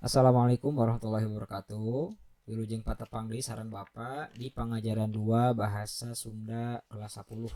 Assalamualaikum warahmatullahi wabarakatuh. Wilujeng patepang deui sareng Bapak di pengajaran 2 bahasa Sunda kelas 10.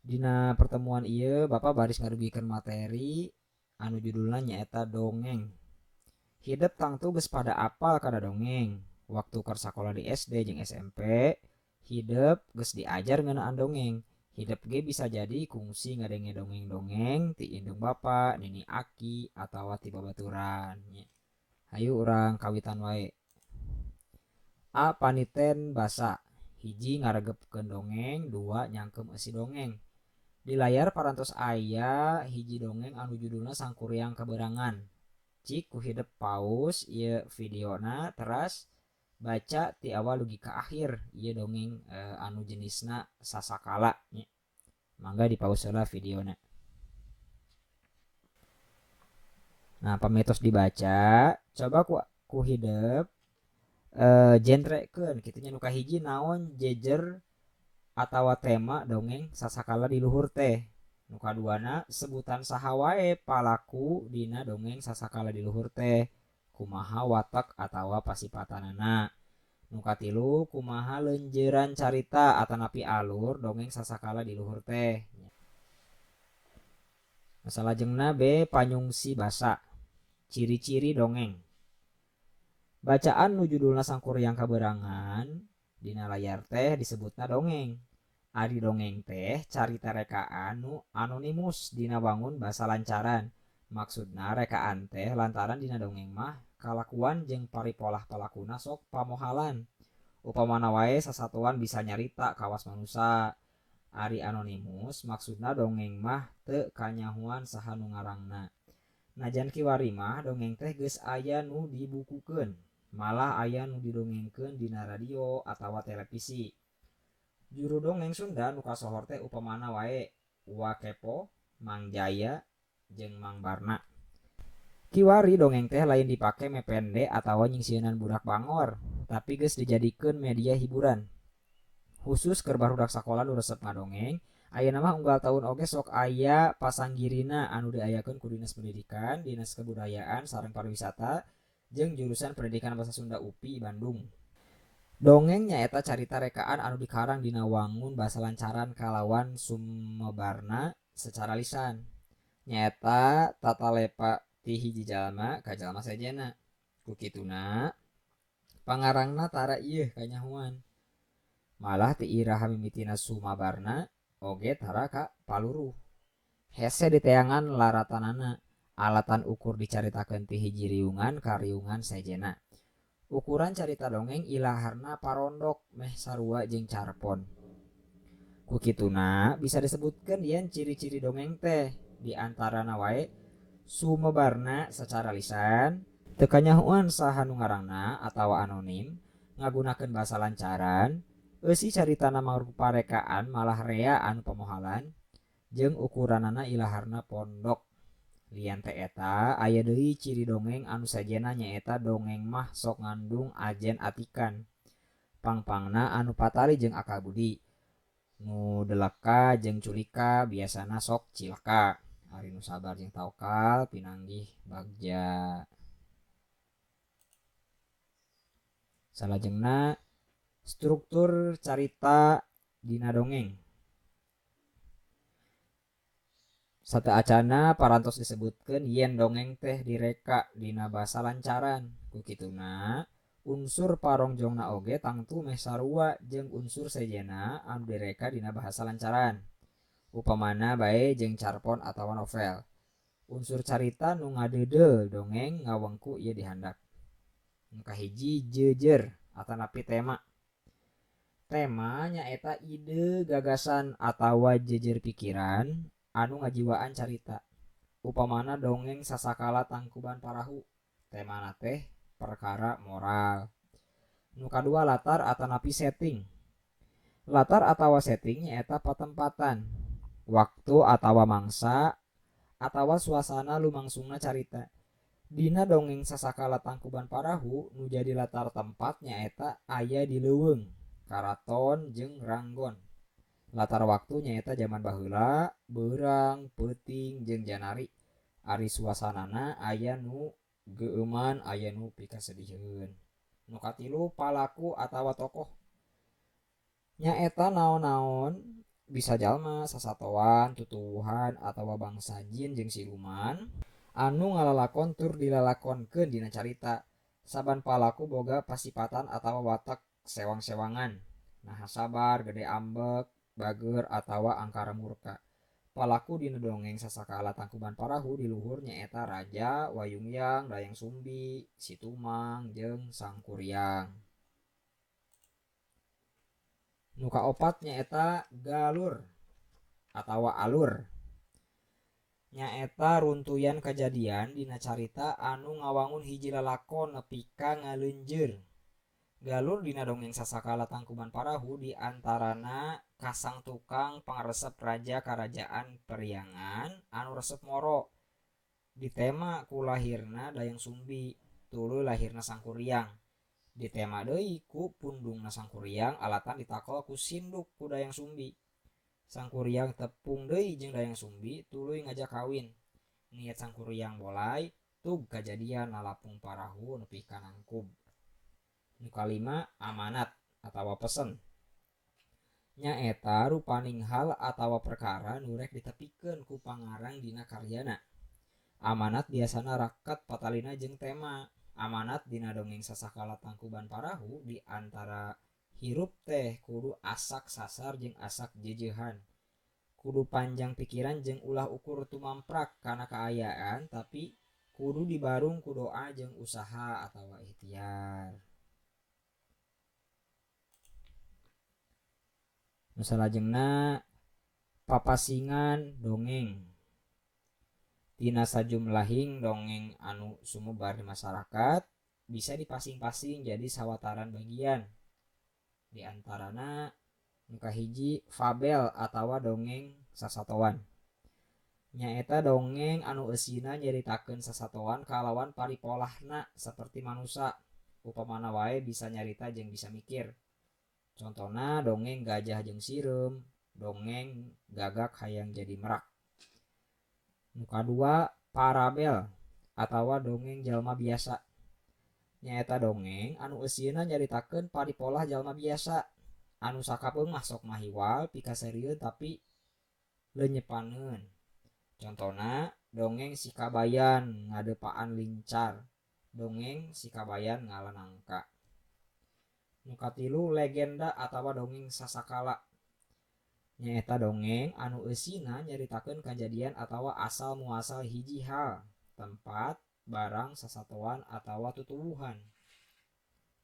Dina pertemuan ieu Bapak baris ngarugikeun materi anu judulna nyaeta dongeng. Hidup tangtu geus pada apal kada dongeng. Waktu keur sakola di SD jeung SMP, hidup geus diajar ngeunaan dongeng. Hidup ge bisa jadi kungsi ngadenge dongeng-dongeng ti indung Bapak, Nini Aki, atawa ti babaturan. Hayu urang kawitan wae. A. Paniten basa. Hiji ngaregepkeun dongeng, dua nyangkem isi dongeng. Di layar parantos aya hiji dongeng anu judulna Sangkuriang Kaberangan. Cik ku hidup paus ieu videona teras baca ti awal dugi ka akhir ieu dongeng anu jenisna sasakala nya. Mangga dipaus heula videona. Nah, pametos dibaca, coba ku hidup genre keun kitunya nu kahiji naon jejer atawa tema dongeng sasakala di luhur teh. Nu kaduana sebutan saha wae palaku dina dongeng sasakala di luhur teh. Kumaha watak atawa pasipatanana. Nu katilu kumaha leunjeuran carita atanapi alur dongeng sasakala di luhur teh. Salajengna B. Panyungsi basa. Ciri-ciri dongeng. Bacaan nu judulna Sangkuriang Kaberangan dina layar teh disebutna dongeng. Ari dongeng teh carita rekaan nu anonimus dina wangun basa lancaran. Maksudna rekaan teh lantaran dina dongeng mah kalakuan jeung paripolah palakuna sok pamohalan. Upamana wae sasatuan bisa nyarita kawas manusa. Ari anonimus maksudna dongeng mah teu kanyahuan saha nu ngarangna. Najan kiwari mah dongeng teh geus aya nu dibukukeun, malah aya nu didongengkeun dina radio atawa televisi. Juru dongeng Sunda nu kasohor teh upamana wae Wakepo, Mang Jaya, jeung Mang Barna. Kiwari dongeng teh lain dipake mepende atawa nyingsieunan budak bangor, tapi geus dijadikeun media hiburan. Khusus keur barudak sakola nu resep ngadongeng, ayeuna mah unggal tahun oge sok aya pasanggirina anu diayakeun ku Dinas Pendidikan, Dinas Kebudayaan sareng Pariwisata jeung jurusan Pendidikan Bahasa Sunda UPI Bandung. Dongeng nyaeta carita rekaan anu dikarang dina wangun basa lancaran kalawan sumebarna secara lisan. Nyaeta tatalepa ti hiji jalma ka jalma sejenna. Ku kituna pangarangna tara ieu kanyahuan. Malah ti iraha mimitina sumabarna oge tara ka paluruh. Hese diteangan laratanana. Alatan ukur dicaritakeun ti hiji riungan ka riungan sejenna. Ukuran carita dongeng ilaharna parondok meh sarua jeung carpon. Ku kituna bisa disebutkeun yen ciri-ciri dongeng teh di antarana wae sumebarna secara lisan, teu kanyahoan saha nu ngarangna atawa anonim, ngagunakeun basa lancaran, eusi caritana mangrupa rekaan malah rea anu pamohalan, jeung ukuranana ilaharna pondok. Lian teh eta aya deui ciri dongeng anu sejenna nyaeta dongeng mah sok ngandung ajen atikan. Pangpangna anu patali jeung akabudi. Nu deleka jeung culika biasana sok cilaka. Ari nu sabar jeung tawakal pinanggih bagja. Salajengna struktur carita dina dongeng. Sateacana parantos disebutkeun yen dongeng teh direka dina basa lancaran. Ku kituna unsur parongjongna oge tangtu meh sarua jeung unsur sejenna anu direka dina bahasa lancaran. Upamana bae jeung carpon atawa novel. Unsur carita nu ngadeudeu dongeng ngawengku ieu dihandak. Nu kahiji jejer atanapi tema. Tema nyaeta ide, gagasan atawa jejer pikiran anu ngajiwaan carita. Upamana dongeng Sasakala Tangkuban Parahu. Temana teh perkara moral. Nu kadua latar atanapi setting. Latar atawa setting nyaeta patempatan, waktu atawa mangsa atawa suasana lumangsungna carita. Dina dongeng Sasakala Tangkuban Parahu nu jadi latar tempat nyaeta aya di leuweung, karaton jeung ranggon. Latar waktu nyaeta zaman baheula, beurang, peuting jeung janari. Ari suasanana aya nu geuman aya nu pikasediheun. Nu katilu palaku atawa tokoh. Nyaeta naon-naon bisa jalma sasatoan tutuwuhan atawa bangsa jin jeung siluman anu ngalalakon tur dilalakonkeun dina carita. Saban palaku boga pasipatan atawa watak sewang-sewangan, naha sabar, gede ambek, bager atawa angkara murka. Palaku dina dongeng sasakala Tangkuban Parahu di luhur nyaeta Raja, Wayungyan, Dayang Sumbi, Situmang jeung Sangkuriang. Nu kaopat nyaeta Galur atawa Alur. Nyaeta runtuyan kajadian dina carita anu ngawangun hiji lalakon nepi ka ngaleunjeur. Galur dina dongeng sasakala Tangkuban Parahu di antarana kasang tukang pangresep raja karajaan Periangan anu resep moro. Ditema ku lahirna Dayang Sumbi, tuluy lahirna Sangkuriang. Ditema deui ku pundungna Sangkuriang alatan ditakol ku sinduk ku Dayang Sumbi. Sangkuriang tepung deui jeung Dayang Sumbi tuluy ngajak kawin. Niat Sangkuriang bolai tug kajadian nalapung Parahu nepi ka nangkub. Nu kalima amanat atawa pesen. Nyaeta rupaning hal atawa perkara nu rek ditepikeun ku pangarang dina karyana. Amanat biasana raket patalina jeung tema. Amanat dina dongeng sasakala Tangkuban Parahu di antara hirup teh kudu asak sasar jeung asak jejehan. Kudu panjang pikiran jeung ulah ukur tumamprak kana kaayaan tapi kudu dibarung ku doa jeung usaha atawa ikhtiar. Nu salajengna papasingan dongeng. Tina sajumlahing dongeng anu sumebar di masyarakat bisa dipasing-pasing jadi sawataran bagian. Di antarana nu kahiji fabel atawa dongeng sasatoan. Nyaeta dongeng anu eusina nyaritakeun sasatoan kalawan paripolahna saperti manusa. Upamana wae bisa nyarita jeung bisa mikir. Contohna dongeng gajah jeung sireum, dongeng gagak hayang jadi merak. Nu kadua parabel atawa dongeng jalma biasa. Nyaeta dongeng anu eusina nyaritakeun paripolah jalma biasa anu sakapeung mah sok mahiwal pikasarieun tapi leunyepaneun. Contohna dongeng si Kabayan ngadepaan lincar, dongeng si Kabayan ngalanangka. Nu katilu legenda atawa dongeng sasakala. Nyaeta dongeng anu eusina nyaritakeun kajadian atawa asal muasal hiji hal, tempat, barang, sasatoan atawa tutuwuhan.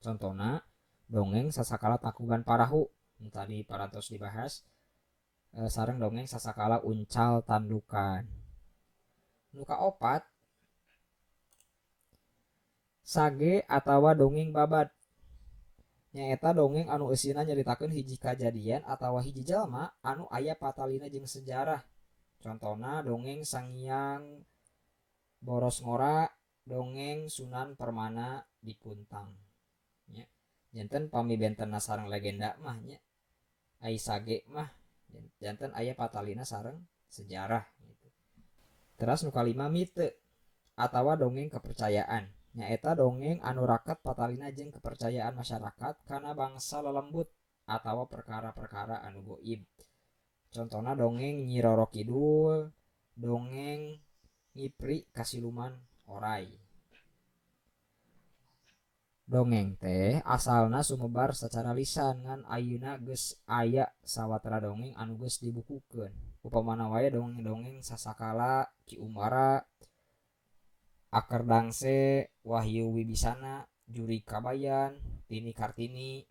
Contohna dongeng sasakala Tangkuban Parahu nu tadi parantos dibahas sareng dongeng sasakala Uncal Tandukan. Nu kaopat sage atawa dongeng babad. Nyaeta dongeng anu eusina nyaritakeun hiji kajadian atawa hiji jalma anu aya patalina jeung sejarah. Contohna dongeng Sangiang Boros Ngora, dongeng Sunan Permana di Puntang. Nya, janten pamibentenna sareng legenda mah nya. Ai sage mah janten aya patalina sareng sejarah gitu. Terus nu kalima mite atawa dongeng kepercayaan. Nyaeta dongeng anu raket patalina jeung kepercayaan masyarakat kana bangsa lelembut atawa perkara-perkara anu goib. Contohna dongeng Nyi Roro Kidul, dongeng Ngipri Kasiluman Oray. Dongeng teh asalna sumebar secara lisan ngan ayeuna geus aya sawatara dongeng anu geus dibukukeun. Upamana wae dongeng-dongeng sasakala Ki Umbara, Akar Dangse, Wahyu Wibisana, Juri Kabayan, Tini Kartini,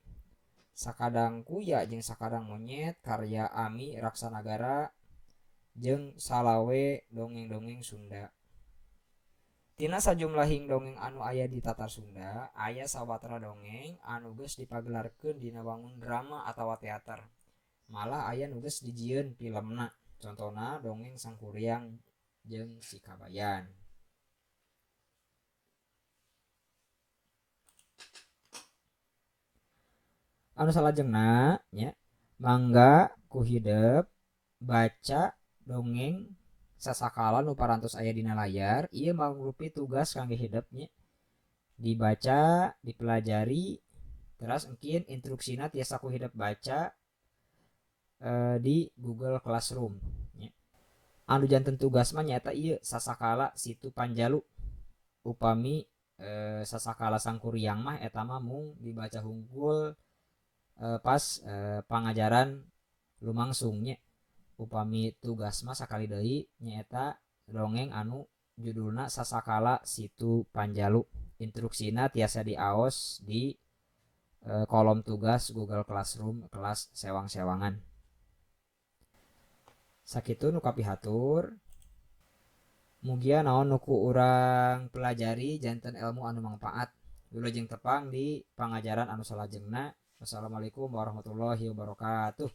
Sakadang Kuya jeung Sakadang Monyet karya Ami Raksanagara jeung salawe dongeng-dongeng Sunda. Tina sajumlahing dongeng anu aya di Tatar Sunda aya sawatara dongeng anu geus dipagelarkeun dina wangun drama atawa teater. Malah aya nu geus dijieun filmna. Contohna dongeng Sangkuriang jeung Si Kabayan. Anu salajengna nya mangga ku hidep baca dongeng sasakala nu parantos aya dina layar ieu mangrupi tugas kangge hidupnya dibaca dipelajari terus mungkin instruksina tiasa ku hidup baca di Google Classroom nya. Anu janten tugas mah nyata ieu sasakala situ panjalu upami sasakala sangkuriang mah eta mah mung dibaca hungkul pas pangajaran lumangsungnya upami tugas mah sakali deui nyaeta dongeng anu judulna sasakala situ panjalu instruksina tiasa diaos di kolom tugas Google Classroom kelas sewang-sewangan sakitu nu kapihatur mugia naon nuku urang pelajari janten ilmu anu manfaat wilujeng tepang di pangajaran anu salajengna. Wassalamualaikum warahmatullahi wabarakatuh.